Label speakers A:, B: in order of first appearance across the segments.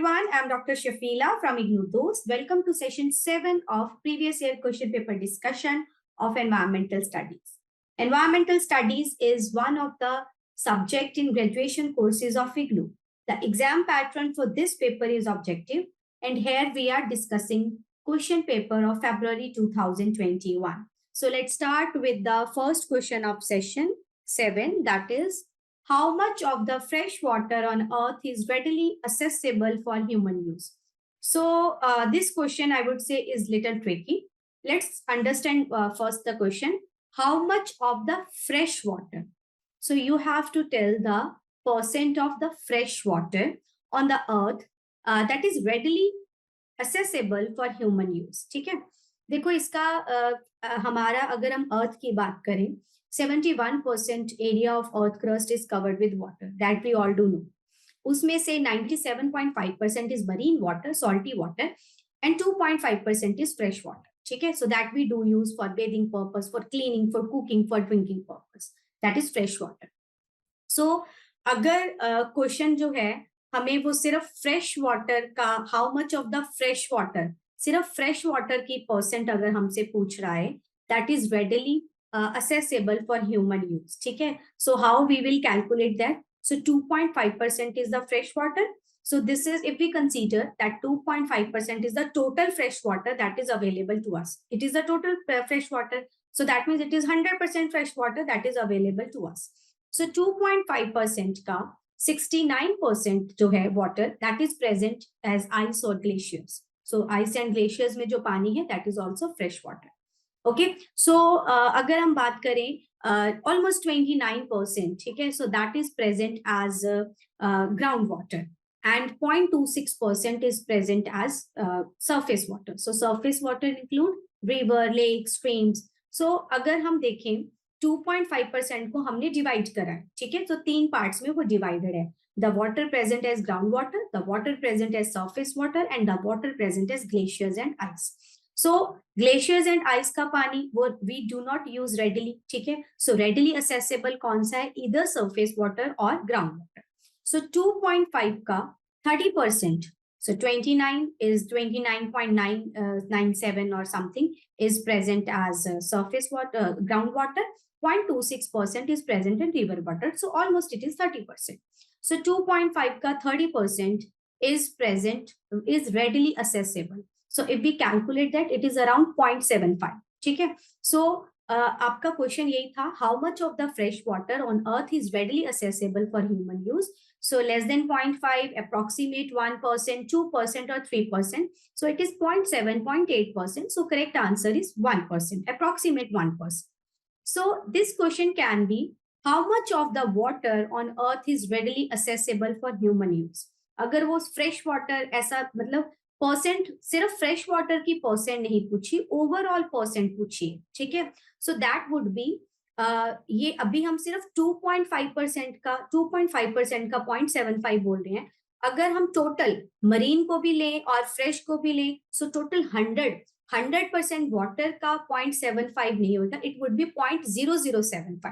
A: everyone, I'm Dr. Shafila from IGNOU Dost. Welcome to session 7 of previous year question paper discussion of environmental studies. Environmental studies is one of the subject in graduation courses of IGNOU. The exam pattern for this paper is objective, and here we are discussing question paper of February 2021. So let's start with the first question of session 7, that is, how much of the fresh water on earth is readily accessible for human use? So this question I would say is little tricky. Let's understand first the question. How much of the fresh water? So you have to tell the percent of the fresh water on the earth that is readily accessible for human use. ठीक है, देखो इसका हमारा अगर हम अर्थ की बात करें 71% area of earth crust is covered with water, that we all do know. उसमें से 97.5% is marine water, salty water, and 2.5% is fresh water. ठीक है, so that we do use for bathing purpose, for cleaning, for cooking, for drinking purpose. That is fresh water. So अगर question जो है हमें वो सिर्फ फ्रेश वाटर का how much of the fresh water, सिर्फ फ्रेश वाटर की percent अगर हमसे पूछ रहा है that is readily accessible for human use. ठीक है, so how we will calculate that? So 2.5% is the fresh water. So this is, if we consider that 2.5% is the total fresh water that is available to us. It is the total fresh water. So that means it is 100% fresh water that is available to us. So 2.5% का 69% जो है water that is present as ice or glaciers. So ice and glaciers में जो पानी है that is also fresh water. Okay, so अगर हम बात करें ऑलमोस्ट 29%, ठीक है, so that is present as ground water and 0.26% is present as surface water. So surface water include river, lake, streams. So अगर हम देखें 2.5% को हमने डिवाइड करा है, ठीक है, तो 3 पार्ट्स में वो डिवाइडेड है. The water present as ground water, the water present as surface water and the water present as glaciers and ice. So glaciers and ice का पानी वो we do not use readily, ठीक है, so readily accessible कौन सा है? Either surface water or ground water. So 2.5 का 30%, so 29 is 29.997 or something is present as surface water, ground water. 0.26% is present in river water, so almost it is 30%. So 2.5 का 30% is present, is readily accessible. So if we calculate that, it is around 0.75. ठीक है, so आपका question यही था, how much of the fresh water on earth is readily accessible for human use? So less than 0.5, approximate 1%, 2% or 3%. So it is 0.7, 0.8%. So correct answer is 1%, approximate 1%. So this question can be, how much of the water on earth is readily accessible for human use? अगर वो fresh water ऐसा मतलब percent, सिर्फ fresh water की percent नहीं पूछी, overall percent पूछी, ठीक है, सो दैट वुड बी ये अभी हम सिर्फ 2.5% का 2.5% का 0.75 बोल रहे हैं. अगर हम टोटल मरीन को भी लें और फ्रेश को भी लें, सो टोटल 100% वाटर का 0.75 नहीं होगा, इट वुड बी 0.0075.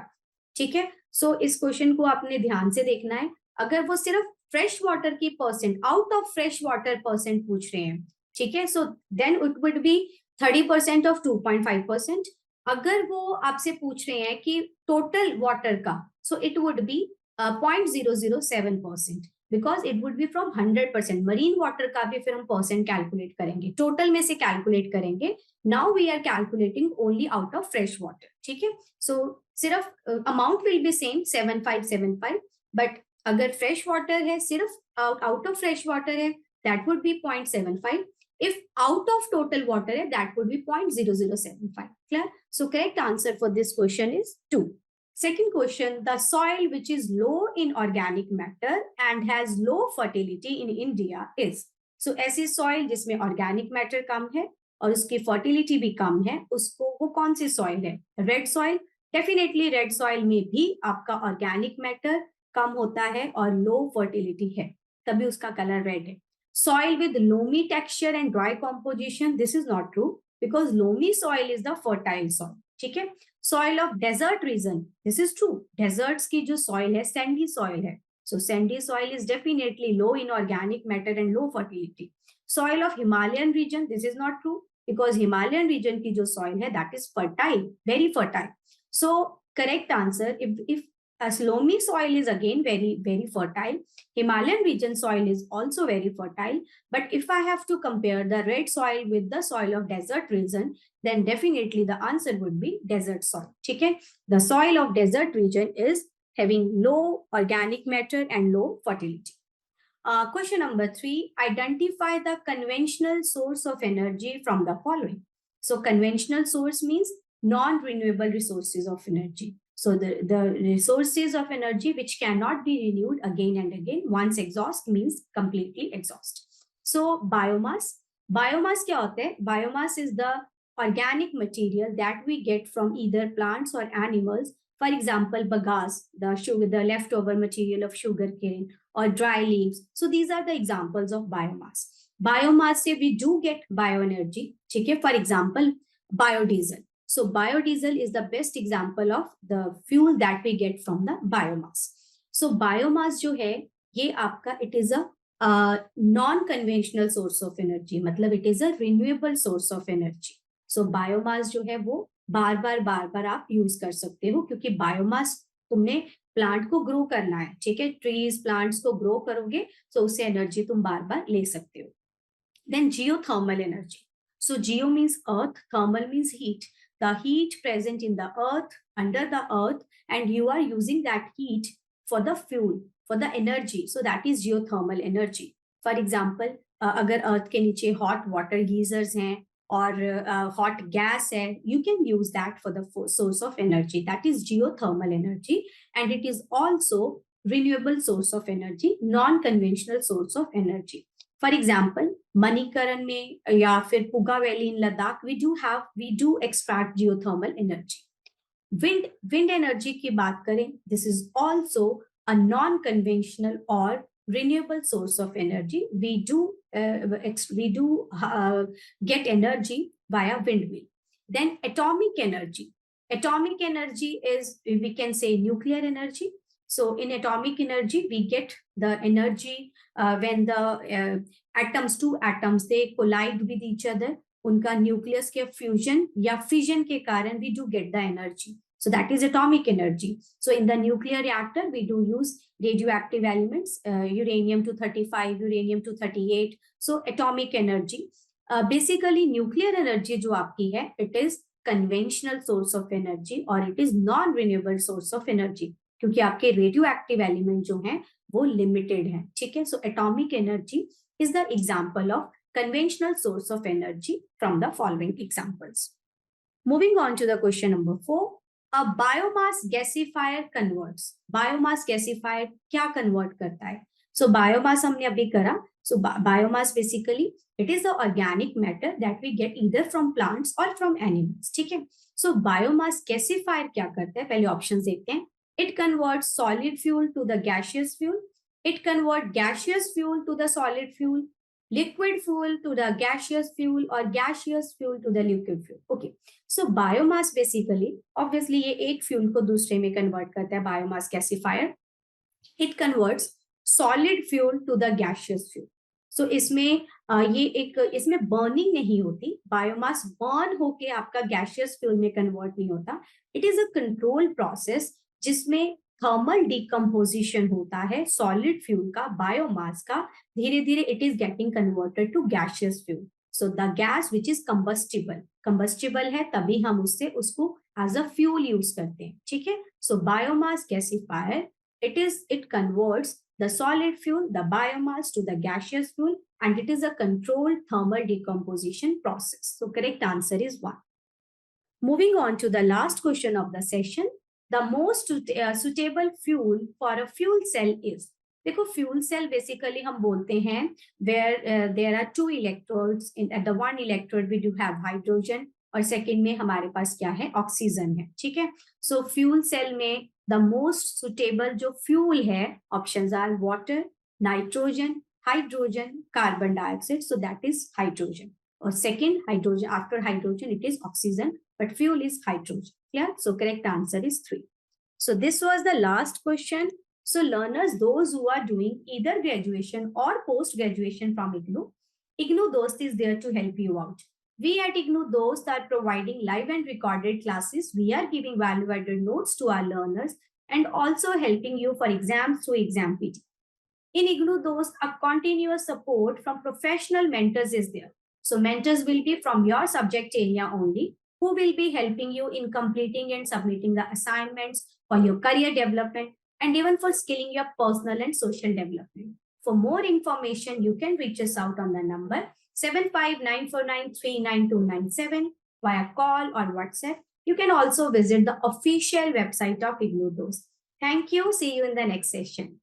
A: ठीक है, सो इस क्वेश्चन को आपने ध्यान से देखना है. अगर वो सिर्फ फ्रेश वाटर की percent, out of fresh water percent पूछ रहे हैं, ठीक है, so then it would be 30% ऑफ 2.5%. अगर वो आपसे पूछ रहे हैं कि टोटल वाटर का, so it would B 0.007%, because it would B from 100%. Marine water का भी फिर हम परसेंट कैलकुलेट करेंगे, टोटल में से कैलकुलेट करेंगे. Now we are calculating only out of fresh water. ठीक है, सो सिर्फ amount will be same 7575, but अगर फ्रेश वाटर है, सिर्फ आउट ऑफ फ्रेश वाटर है, that would be 0.75. If out of total water है, that would be 0.0075. Clear? So correct answer for this question is 2. Second question, the soil which is low in organic matter and has low fertility in India is. So ऐसी soil जिसमें organic matter कम है और उसकी fertility भी कम है, उसको वो कौन सी soil है? Red soil. Definitely red soil में भी आपका organic matter कम होता है और लो फर्टिलिटी है, तभी उसका कलर रेड है. Soil with loamy texture and dry composition, this is not true, because loamy soil is the fertile soil. ठीक है, soil of desert region, this is true, deserts की जो सॉइल है सैंडी सॉइल है, So sandy soil is definitely low in organic matter and low fertility. Soil of Himalayan region, this is not true because Himalayan region की जो soil है, that is fertile, very fertile. So correct answer, if as loamy soil is again very, very fertile, Himalayan region soil is also very fertile. But if I have to compare the red soil with the soil of desert region, then definitely the answer would be desert soil. Okay? The soil of desert region is having low organic matter and low fertility. Question number 3, identify the conventional source of energy from the following. So conventional source means non-renewable resources of energy. So the resources of energy which cannot be renewed again and again. Once exhaust means completely exhaust. So biomass. Biomass क्या होता है? Biomass is the organic material that we get from either plants or animals. For example, bagasse, the leftover material of sugarcane, or dry leaves. So these are the examples of biomass. Biomass से we do get bioenergy. ठीक है? For example, biodiesel. So biodiesel is the best example of the fuel that we get from the biomass. So biomass जो है ये आपका it is a non-conventional source of energy. मतलब it is a renewable source of energy. So biomass जो है वो बार बार आप use कर सकते हो क्योंकि बायोमास तुमने प्लांट को ग्रो करना है. ठीक है? ट्रीज प्लांट्स को ग्रो करोगे तो उससे एनर्जी तुम बार बार ले सकते हो. Then geothermal energy. So geo means earth, thermal means heat. The heat present in the earth, under the earth, and you are using that heat for the fuel, for the energy. So that is geothermal energy. For example, अगर earth के नीचे hot water geysers हैं और hot gas है, you can use that for the source of energy. That is geothermal energy, and it is also renewable source of energy, non-conventional source of energy. For example, Manikaran में या फिर Puga Valley in Ladakh, we do extract geothermal energy. Wind energy की बात करें, this is also a non-conventional or renewable source of energy. We do get energy via windmill. Then atomic energy. Atomic energy is, we can say, nuclear energy. So in atomic energy, we get the energy when the two atoms, they collide with each other. उनका nucleus के fusion या fission के कारण we do get the energy. So that is atomic energy. So in the nuclear reactor, we do use radioactive elements, uranium-235, uranium-238. So atomic energy. Basically, nuclear energy जो आपकी है, it is conventional source of energy or it is non-renewable source of energy. क्योंकि आपके radioactive element जो हैं, वो limited हैं. ठीक है? So atomic energy is the example of conventional source of energy from the following examples. Moving on to the question number 4. A biomass gasifier converts. Biomass gasifier क्या convert करता है? So biomass हमने अभी करा. So biomass basically it is the organic matter that we get either from plants or from animals. ठीक है? So biomass gasifier क्या करता है? पहले options देखते हैं. It converts solid fuel to the gaseous fuel. It converts gaseous fuel to the solid fuel. Liquid fuel to the gaseous fuel or gaseous fuel to the liquid fuel. Okay. So biomass basically, obviously ये एक fuel को दूसरे में convert करता है biomass gasifier. It converts solid fuel to the gaseous fuel. So इसमें ये एक इसमें burning नहीं होती. Biomass burn होके आपका gaseous fuel में convert नहीं होता. It is a controlled process जिसमें थर्मल डिकम्पोजिशन होता है सॉलिड फ्यूल का बायोमास का धीरे धीरे it is getting converted to gaseous fuel so the gas which is combustible है तभी हम उसको एज अ फ्यूल यूज करते हैं ठीक है सो biomass गैसिफायर it converts the solid fuel the biomass to the gaseous fuel and it is a controlled thermal decomposition process so correct answer is 1 moving on to the last question of the session the most suitable fuel for a fuel cell is देखो fuel cell basically हम बोलते हैं where there are two electrodes at the one electrode we do have hydrogen और second में हमारे पास क्या है oxygen है ठीक है so fuel cell में the most suitable जो fuel है options are water nitrogen hydrogen carbon dioxide so that is hydrogen or second hydrogen after hydrogen it is oxygen but fuel is hydrogen yeah so correct answer is 3 so this was the last question So learners, those who are doing either graduation or post-graduation from IGNOU Dost is there to help you out. We at IGNOU Dost are providing live and recorded classes. We are giving value-added notes to our learners and also helping you for exams through Exam PT. In IGNOU Dost, a continuous support from professional mentors is there. So mentors will be from your subject area only, who will be helping you in completing and submitting the assignments for your career development and even for skilling your personal and social development. For more information, you can reach us out on the number 759493997 via call or WhatsApp. You can also visit the official website of IGNOU Dost. Thank you. See you in the next session.